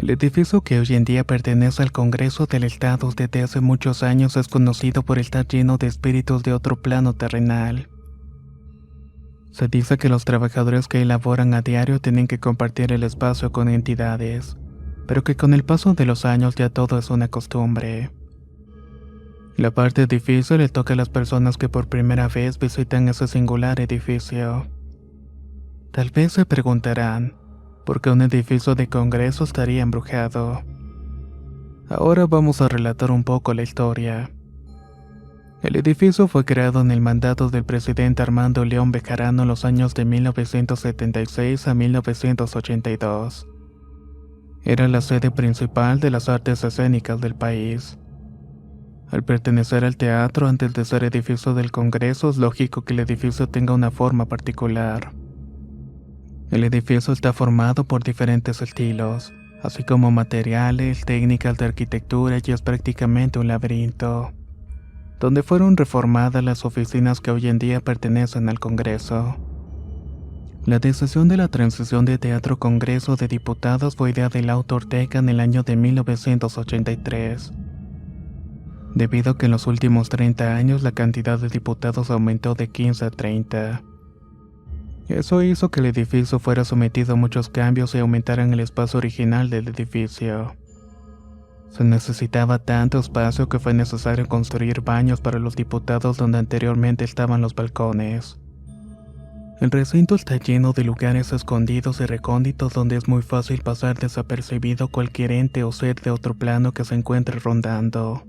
El edificio que hoy en día pertenece al Congreso del Estado desde hace muchos años es conocido por estar lleno de espíritus de otro plano terrenal. Se dice que los trabajadores que elaboran a diario tienen que compartir el espacio con entidades, pero que con el paso de los años ya todo es una costumbre. La parte difícil le toca a las personas que por primera vez visitan ese singular edificio. Tal vez se preguntarán, ¿por qué un edificio de Congreso estaría embrujado? Ahora vamos a relatar un poco la historia. El edificio fue creado en el mandato del presidente Armando León Bejarano en los años de 1976 a 1982. Era la sede principal de las artes escénicas del país. Al pertenecer al teatro antes de ser edificio del Congreso, es lógico que el edificio tenga una forma particular. El edificio está formado por diferentes estilos, así como materiales, técnicas de arquitectura y es prácticamente un laberinto, donde fueron reformadas las oficinas que hoy en día pertenecen al Congreso. La decisión de la transición de Teatro Congreso de Diputados fue idea del Auto Ortega en el año de 1983. Debido a que en los últimos 30 años la cantidad de diputados aumentó de 15 a 30. Eso hizo que el edificio fuera sometido a muchos cambios y aumentaran el espacio original del edificio. Se necesitaba tanto espacio que fue necesario construir baños para los diputados donde anteriormente estaban los balcones. El recinto está lleno de lugares escondidos y recónditos donde es muy fácil pasar desapercibido cualquier ente o ser de otro plano que se encuentre rondando.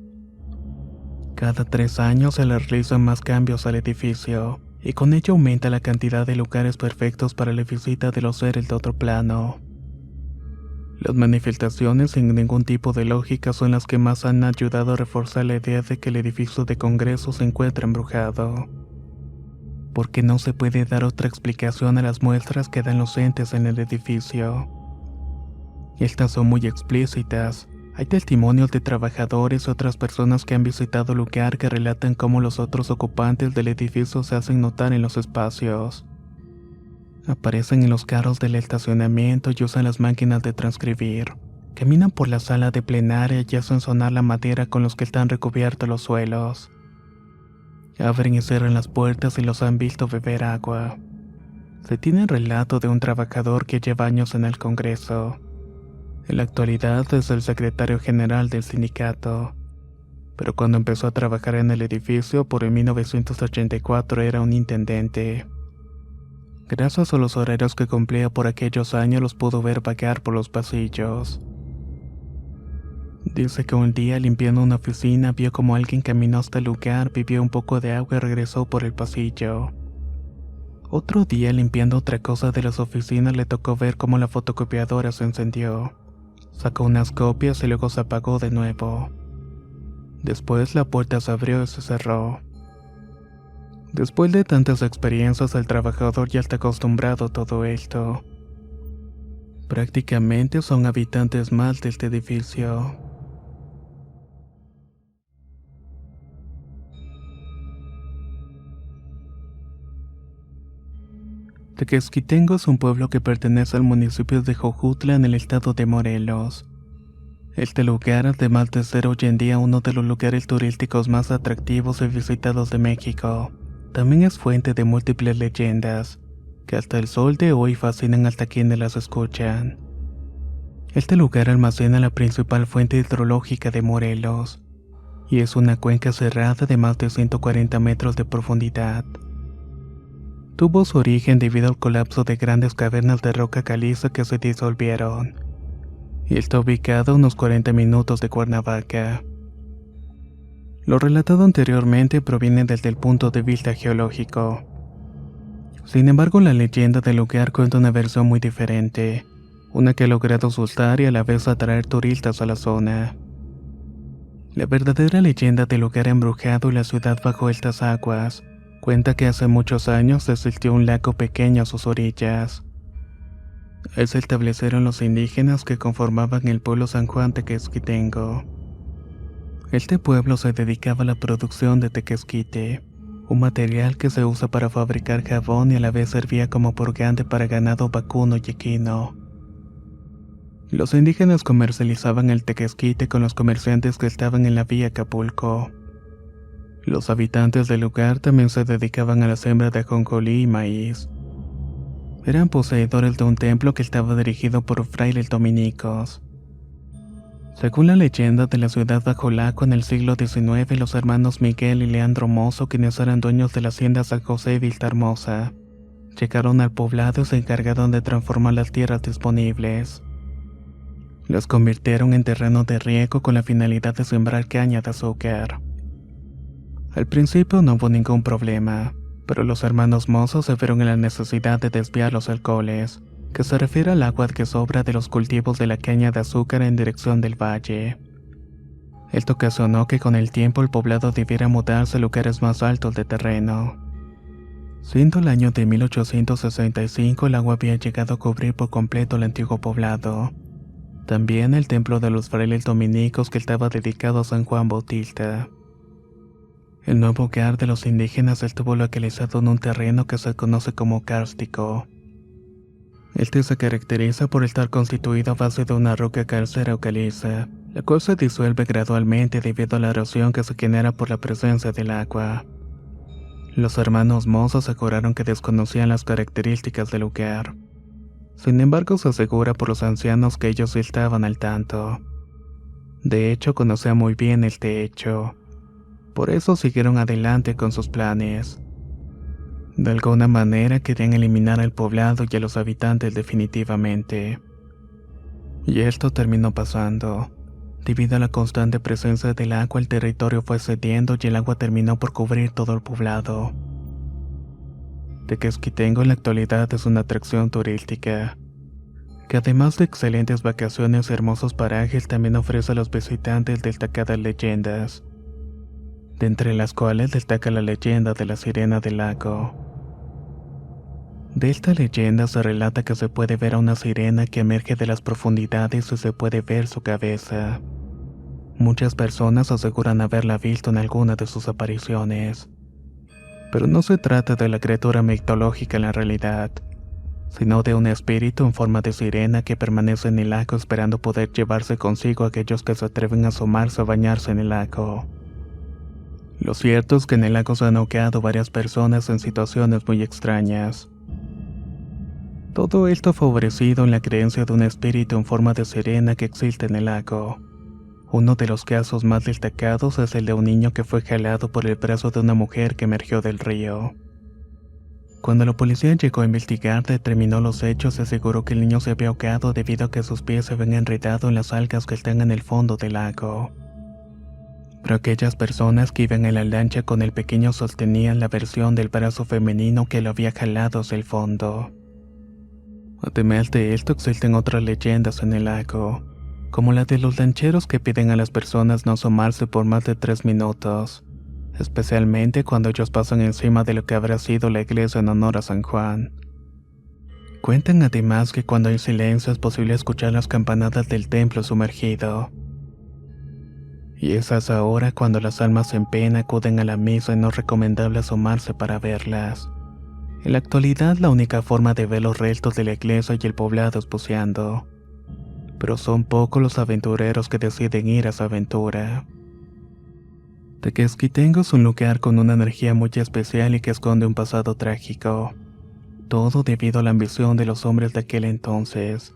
Cada 3 años se le realizan más cambios al edificio, y con ello aumenta la cantidad de lugares perfectos para la visita de los seres de otro plano. Las manifestaciones sin ningún tipo de lógica son las que más han ayudado a reforzar la idea de que el edificio de Congreso se encuentra embrujado. Porque no se puede dar otra explicación a las muestras que dan los entes en el edificio. Estas son muy explícitas. Hay testimonios de trabajadores y otras personas que han visitado el lugar que relatan cómo los otros ocupantes del edificio se hacen notar en los espacios. Aparecen en los carros del estacionamiento y usan las máquinas de transcribir. Caminan por la sala de plenaria y hacen sonar la madera con los que están recubiertos los suelos. Abren y cierran las puertas y los han visto beber agua. Se tiene el relato de un trabajador que lleva años en el Congreso. En la actualidad es el secretario general del sindicato, pero cuando empezó a trabajar en el edificio por el 1984 era un intendente. Gracias a los horarios que cumplía por aquellos años los pudo ver vagar por los pasillos. Dice que un día limpiando una oficina vio como alguien caminó hasta el lugar, bebió un poco de agua y regresó por el pasillo. Otro día limpiando otra cosa de las oficinas le tocó ver cómo la fotocopiadora se encendió. Sacó unas copias y luego se apagó de nuevo. Después la puerta se abrió y se cerró. Después de tantas experiencias, el trabajador ya está acostumbrado a todo esto. Prácticamente son habitantes más de este edificio. Tequesquitengo es un pueblo que pertenece al municipio de Jojutla en el estado de Morelos. Este lugar, además de ser hoy en día uno de los lugares turísticos más atractivos y visitados de México, también es fuente de múltiples leyendas, que hasta el sol de hoy fascinan hasta quienes las escuchan. Este lugar almacena la principal fuente hidrológica de Morelos, y es una cuenca cerrada de más de 140 metros de profundidad. Tuvo su origen debido al colapso de grandes cavernas de roca caliza que se disolvieron, y está ubicado a unos 40 minutos de Cuernavaca. Lo relatado anteriormente proviene desde el punto de vista geológico. Sin embargo, la leyenda del lugar cuenta una versión muy diferente, una que ha logrado asustar y a la vez atraer turistas a la zona. La verdadera leyenda del lugar embrujado y la ciudad bajo estas aguas cuenta que hace muchos años existió un lago pequeño a sus orillas. Se establecieron los indígenas que conformaban el pueblo San Juan Tequesquitengo. Este pueblo se dedicaba a la producción de tequesquite, un material que se usa para fabricar jabón y a la vez servía como purgante para ganado vacuno y equino. Los indígenas comercializaban el tequesquite con los comerciantes que estaban en la vía Acapulco. Los habitantes del lugar también se dedicaban a la siembra de ajonjolí y maíz. Eran poseedores de un templo que estaba dirigido por frailes dominicos. Según la leyenda de la ciudad bajo el agua en el siglo XIX, los hermanos Miguel y Leandro Mozo, quienes eran dueños de la hacienda San José de Vistahermosa, llegaron al poblado y se encargaron de transformar las tierras disponibles. Las convirtieron en terreno de riego con la finalidad de sembrar caña de azúcar. Al principio no hubo ningún problema, pero los hermanos Mozos se vieron en la necesidad de desviar los alcoholes, que se refiere al agua que sobra de los cultivos de la caña de azúcar en dirección del valle. Esto ocasionó que con el tiempo el poblado debiera mudarse a lugares más altos de terreno. Siendo el año de 1865, el agua había llegado a cubrir por completo el antiguo poblado. También el templo de los frailes dominicos que estaba dedicado a San Juan Bautista. El nuevo hogar de los indígenas estuvo localizado en un terreno que se conoce como kárstico. Este se caracteriza por estar constituido a base de una roca calcárea o caliza, la cual se disuelve gradualmente debido a la erosión que se genera por la presencia del agua. Los hermanos Mozo aseguraron que desconocían las características del lugar. Sin embargo, se asegura por los ancianos que ellos sí estaban al tanto. De hecho, conocían muy bien este hecho. Por eso siguieron adelante con sus planes. De alguna manera querían eliminar al poblado y a los habitantes definitivamente. Y esto terminó pasando. Debido a la constante presencia del agua, el territorio fue cediendo y el agua terminó por cubrir todo el poblado. Tequesquitengo en la actualidad es una atracción turística, que además de excelentes vacaciones y hermosos parajes también ofrece a los visitantes destacadas leyendas, de entre las cuales destaca la leyenda de la sirena del lago. De esta leyenda se relata que se puede ver a una sirena que emerge de las profundidades y se puede ver su cabeza. Muchas personas aseguran haberla visto en alguna de sus apariciones. Pero no se trata de la criatura mitológica en la realidad, sino de un espíritu en forma de sirena que permanece en el lago esperando poder llevarse consigo a aquellos que se atreven a asomarse a bañarse en el lago. Lo cierto es que en el lago se han ahogado varias personas en situaciones muy extrañas. Todo esto ha favorecido en la creencia de un espíritu en forma de sirena que existe en el lago. Uno de los casos más destacados es el de un niño que fue jalado por el brazo de una mujer que emergió del río. Cuando la policía llegó a investigar, determinó los hechos y aseguró que el niño se había ahogado debido a que sus pies se habían enredado en las algas que están en el fondo del lago. Pero aquellas personas que iban en la lancha con el pequeño sostenían la versión del brazo femenino que lo había jalado hacia el fondo. Además de esto, existen otras leyendas en el lago, como la de los lancheros que piden a las personas no asomarse por más de 3 minutos, especialmente cuando ellos pasan encima de lo que habrá sido la iglesia en honor a San Juan. Cuentan además que cuando hay silencio es posible escuchar las campanadas del templo sumergido. Y es hasta ahora cuando las almas en pena acuden a la misa y no es recomendable asomarse para verlas. En la actualidad la única forma de ver los restos de la iglesia y el poblado es buceando. Pero son pocos los aventureros que deciden ir a esa aventura. Tequesquitengo es un lugar con una energía muy especial y que esconde un pasado trágico. Todo debido a la ambición de los hombres de aquel entonces,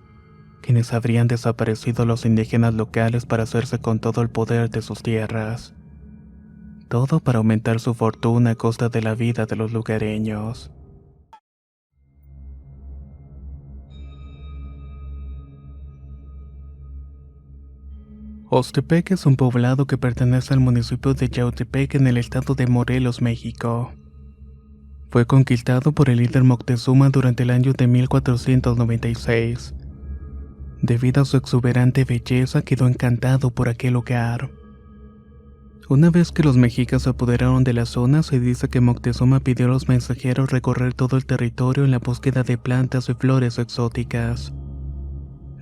quienes habrían desaparecido a los indígenas locales para hacerse con todo el poder de sus tierras. Todo para aumentar su fortuna a costa de la vida de los lugareños. Oxtepec es un poblado que pertenece al municipio de Yautepec en el estado de Morelos, México. Fue conquistado por el líder Moctezuma durante el año de 1496. Debido a su exuberante belleza, quedó encantado por aquel lugar. Una vez que los mexicas se apoderaron de la zona, se dice que Moctezuma pidió a los mensajeros recorrer todo el territorio en la búsqueda de plantas y flores exóticas,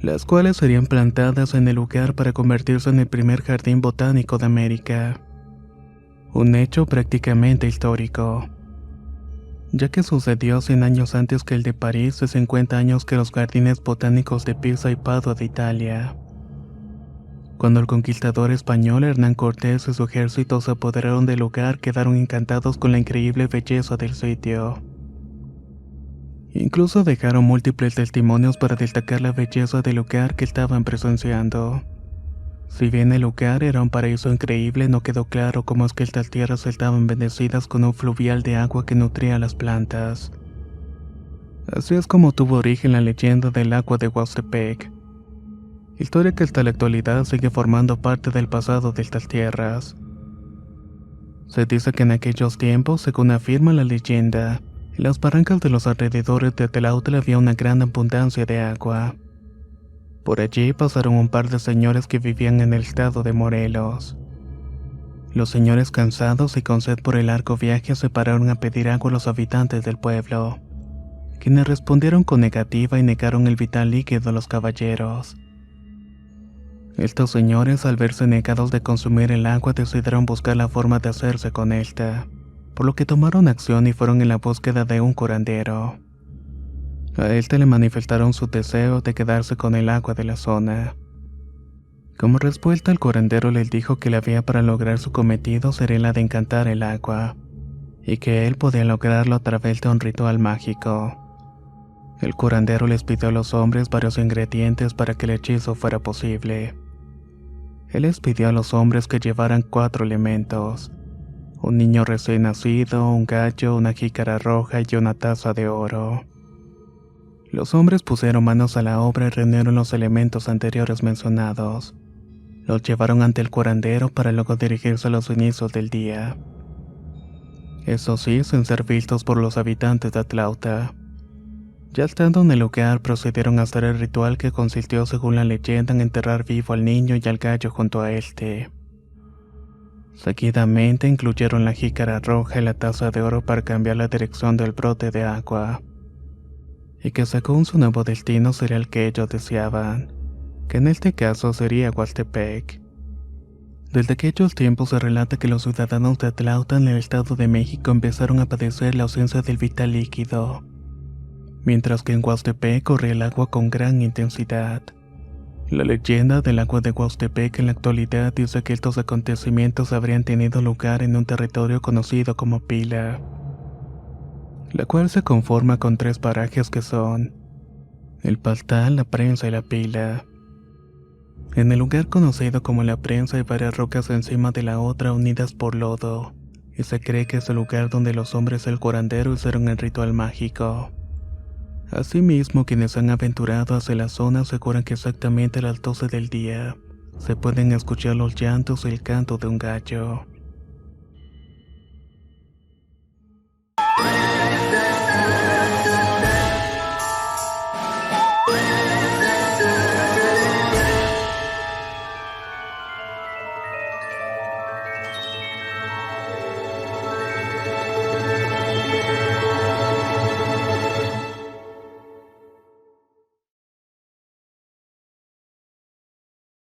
las cuales serían plantadas en el lugar para convertirse en el primer jardín botánico de América. Un hecho prácticamente histórico, ya que sucedió 100 años antes que el de París y 50 años que los jardines botánicos de Pisa y Padua de Italia. Cuando el conquistador español Hernán Cortés y su ejército se apoderaron del lugar, quedaron encantados con la increíble belleza del sitio. Incluso dejaron múltiples testimonios para destacar la belleza del lugar que estaban presenciando. Si bien el lugar era un paraíso increíble, no quedó claro cómo es que estas tierras estaban bendecidas con un fluvial de agua que nutría a las plantas. Así es como tuvo origen la leyenda del agua de Huastepec, historia que hasta la actualidad sigue formando parte del pasado de estas tierras. Se dice que en aquellos tiempos, según afirma la leyenda, en las barrancas de los alrededores de Tlautla había una gran abundancia de agua. Por allí pasaron un par de señores que vivían en el estado de Morelos. Los señores, cansados y con sed por el largo viaje, se pararon a pedir agua a los habitantes del pueblo, quienes respondieron con negativa y negaron el vital líquido a los caballeros. Estos señores, al verse negados de consumir el agua, decidieron buscar la forma de hacerse con esta, por lo que tomaron acción y fueron en la búsqueda de un curandero. A este le manifestaron su deseo de quedarse con el agua de la zona. Como respuesta, el curandero les dijo que la vía para lograr su cometido sería la de encantar el agua, y que él podía lograrlo a través de un ritual mágico. El curandero les pidió a los hombres varios ingredientes para que el hechizo fuera posible. Él les pidió a los hombres que llevaran 4 elementos: un niño recién nacido, un gallo, una jícara roja y una taza de oro. Los hombres pusieron manos a la obra y reunieron los elementos anteriores mencionados. Los llevaron ante el curandero para luego dirigirse a los inicios del día. Eso sí, sin ser vistos por los habitantes de Atlauta. Ya estando en el lugar, procedieron a hacer el ritual que consistió, según la leyenda, en enterrar vivo al niño y al gallo junto a este. Seguidamente incluyeron la jícara roja y la taza de oro para cambiar la dirección del brote de agua, y que según su nuevo destino sería el que ellos deseaban, que en este caso sería Huastepec. Desde aquellos tiempos se relata que los ciudadanos de Atlauta en el estado de México empezaron a padecer la ausencia del vital líquido, mientras que en Huastepec corría el agua con gran intensidad. La leyenda del agua de Huastepec en la actualidad dice que estos acontecimientos habrían tenido lugar en un territorio conocido como Pila, la cual se conforma con 3 parajes que son el Paltal, la Prensa y la Pila. En el lugar conocido como la Prensa hay varias rocas encima de la otra unidas por lodo, y se cree que es el lugar donde los hombres del curandero hicieron el ritual mágico. Asimismo, quienes han aventurado hacia la zona aseguran que exactamente a las 12 del día se pueden escuchar los llantos y el canto de un gallo.